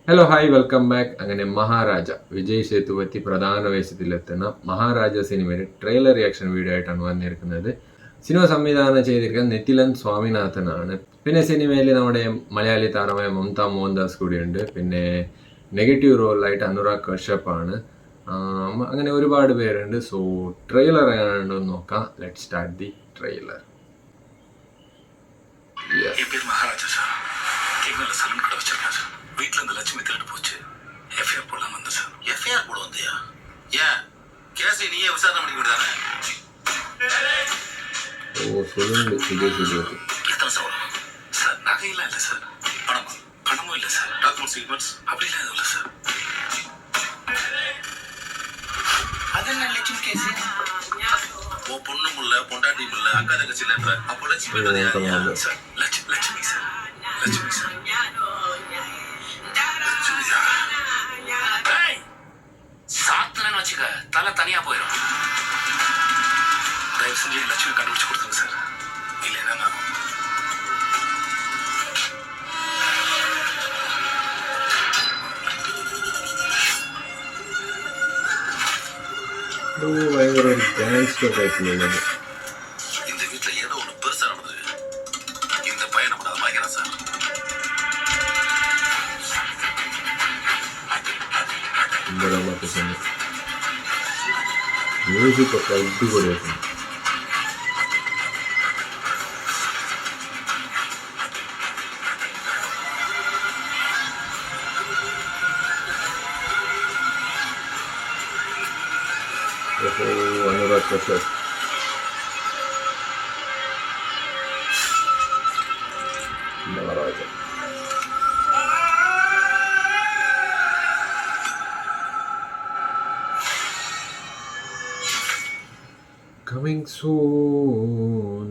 Hello hi welcome back. അങ്ങനെ മഹാരാജ വിജയ് സേതുപതി പ്രധാന വേഷത്തിലെത്തുന്ന മഹാരാജ സിനിമയുടെ ട്രെയിലർ റിയാക്ഷൻ വീഡിയോ ആയിട്ടാണ് വന്നിരിക്കുന്നത്. സിനിമ സംവിധാനം ചെയ്തിരിക്കുന്നത് നിതിലൻ സ്വാമിനാഥനാണ്. പിന്നെ സിനിമയിൽ നമ്മുടെ മലയാളി താരമായ മമത മോഹൻദാസ് കൂടിയുണ്ട്. പിന്നെ നെഗറ്റീവ് റോളിലായിട്ട് അനുരാഗ് കശ്യപ് ആണ്. അങ്ങനെ ഒരുപാട് പേരുണ്ട്. സോ ട്രെയിലർ എങ്ങനെയുണ്ടെന്ന് നോക്കാം. Let start the trailer. Maharaja sir கேட்கல சலூன் கடை வச்சிருக்கேன் சார். வீட்டில் இந்த லட்சுமி திருட்டு போச்சு. எஃப்ஐஆர் போடலாம் வந்து சார். எஃப்ஐஆர் போட வந்தியா? ஏன் கேஸை நீயே விசாரணை பண்ணி விடுதானே? எத்தனை சவரம் சார்? நகையெல்லாம் இல்லை சார். பணமும் இல்லை சார். டாக்குமெண்ட் சீக்வன்ஸ் அப்படிலாம் எதுவும் இல்லை சார். அது என்ன லட்சுமி கேஸ்? ஓ பொண்ணும் இல்ல பொண்டாட்டியும் இல்ல அக்கா தங்கச்சி இல்லன்ற அப்போ Lakshmi sir. Lakshmi sir. Lakshmi sir. சாத்தனன்னு வச்சுக்க தலை தனியா போயிடும். தயவு செஞ்சு லட்சுமி கண்டுபிடிச்சு கொடுத்துங்க சார். இல்லைன்னா ഭയങ്കര ഗാങ്സ്റ്റർ ടൈപ്പിലുള്ളത്. இந்த வீட்டுல ஏதோ ஒண்ணு பெருசா நடந்தது. இந்த பையன் நம்ம அதை வாங்கிறான் சார். മ്യൂസിക് ഒക്കെ അടിപൊളിയായിട്ടുണ്ട്. Anurag Kashyap Maharaja. Coming soon.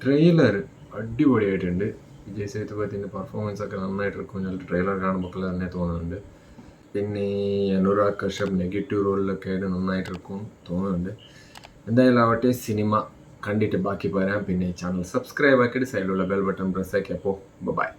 Trailer അടിപൊളിയായിട്ടുണ്ട്. വിജയ് സേതുപതിൻ്റെ പെർഫോമൻസ് ഒക്കെ നന്നായിട്ടിരിക്കും. ചില ട്രെയിലർ കാണുമ്പോൾ തന്നെ തോന്നുന്നുണ്ട്. പിന്നെ അനുരാഗ് കശ്യപ് നെഗറ്റീവ് റോളിലൊക്കെ ആയിട്ട് നന്നായിട്ടിരിക്കും തോന്നുന്നുണ്ട്. എന്തായാലും ആവട്ടെ, സിനിമ കണ്ടിട്ട് ബാക്കി പറയാം. പിന്നെ ചാനൽ സബ്സ്ക്രൈബ് ആക്കിയിട്ട് സൈഡിലുള്ള ബെൽ ബട്ടൺ പ്രസ് ആക്കി. അപ്പോൾ ബൈ.